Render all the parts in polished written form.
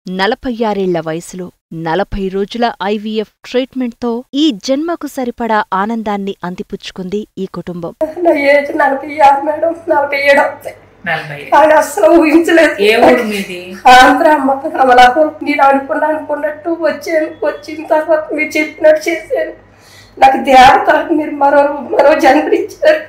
46 వయసులో 40 రోజుల ఐవీఎఫ్ ట్రీట్మెంట్తో ఈ జన్మకు సరిపడా ఆనందాన్ని అందిపుచ్చుకుంది ఈ కుటుంబం. నా ఏజ్ 46 మేడం, 47 అసలు ఊహించలేదు. ఆంధ్ర అమలాపురం. నేను అనుకున్నట్టు వచ్చిన తర్వాత మీరు చెప్పినట్టు చేశాను. నాకు దేవత మీరు మరో జన్మనిచ్చారు.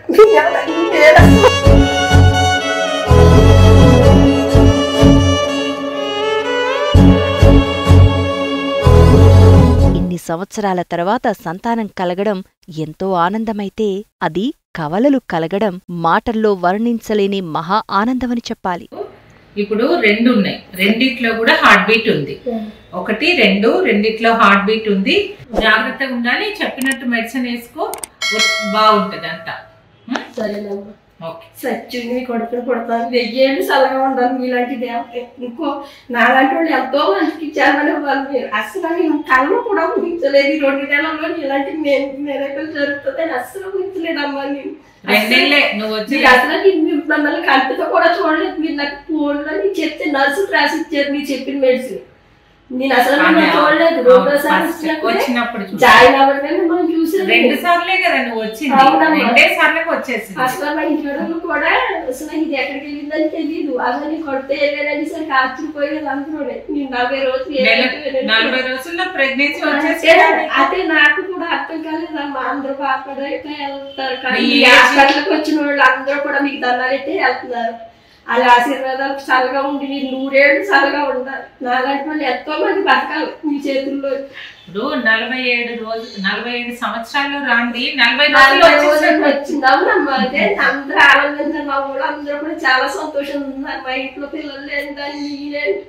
ఇన్ని సంవత్సరాల తర్వాత సంతానం కలగడం ఎంతో ఆనందమైతే అది కవలలు కలగడం మాటల్లో వర్ణించలేని మహా ఆనందమని చెప్పాలి. ఇప్పుడు 2 ఉన్నాయి, రెండిట్లో కూడా హార్ట్ బీట్ ఉంది. 1, 2 రెండిట్లో హార్ట్ బీట్ ఉంది. జాగ్రత్తగా ఉండాలి, చెప్పినట్టు మెడిసిన్ వేసుకో, బాగుంటది అంతా. సరేనమ్మా. సచ్చింది కొడతాను 1000 ఏళ్ళు చల్లగా ఉండాలి. మీలాంటి దేవత ఇంకో నాలాంటి వాళ్ళు ఎంతో మందికి ఇచ్చారని వాళ్ళు. మీరు అసలు నేను కళ్ళు కూడా ఊహించలేదు. ఈ 2 నెలల్లో ఇలాంటి మెరకలు జరుగుతుందని అస్సలు ఊహించలేదమ్మా. నేను అసలు మిమ్మల్ని కంటితో కూడా చూడలేదు. మీరు నాకు ఫోన్లో నేను చెప్తే నర్సులు రాసి ఇచ్చారు మీరు చెప్పిన మెడిసిన్. నేను అసలు చూడలేదు. 2వ సారి జాయిన్ అవ్వడం మనం చూసాను. 2 సార్లే కదా నువ్వు వచ్చింది. అసలు మా ఇంట్లో కూడా అసలు ఇది ఎక్కడికి వెళ్ళిందని తెలియదు. అసలు నీ కొడితే వెళ్ళాలని సరికి ఆశ్చర్యపోయేది అందరూ. నేను 40 రోజుల్లో ప్రెగ్నెన్సీ వచ్చేసి అదే నాకు కూడా అర్థం కాలేదమ్మా. అందరూ బాధపడైతే వెళ్తారు, కానీ హాస్పిటల్కి వచ్చిన వాళ్ళు అందరూ కూడా మీకు దండాలైతే వెళ్తున్నారు. అలా ఆశీర్వాదాలు చల్లగా ఉండి మీరు 100 ఏళ్ళు చల్లగా ఉండాలి. నాలాంటి వాళ్ళు ఎంతో మంది బతకాలి మీ చేతుల్లో. ఇప్పుడు 47 సంవత్సరాలు రాండి 40 రోజులు వచ్చింది. అవునమ్మా. అదే అందరూ ఆనందించారు. మా ఊళ్ళో అందరూ కూడా చాలా సంతోషంగా ఉన్నారు. మా ఇంట్లో పిల్లలు లేని దాన్ని నేనేంటి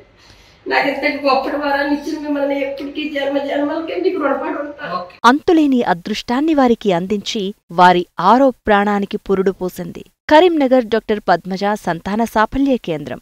నాకు ఇంత గొప్పటి వరాన్ని ఇచ్చిన మిమ్మల్ని ఎప్పటికీ జన్మలకే మీకు రుణపడి ఉంటాను. అంతులేని అదృష్టాన్ని వారికి అందించి వారి ఆరో ప్రాణానికి పురుడు పోసింది కరీంనగర్ డాక్టర్ పద్మజ సంతాన సాఫల్య కేంద్రం.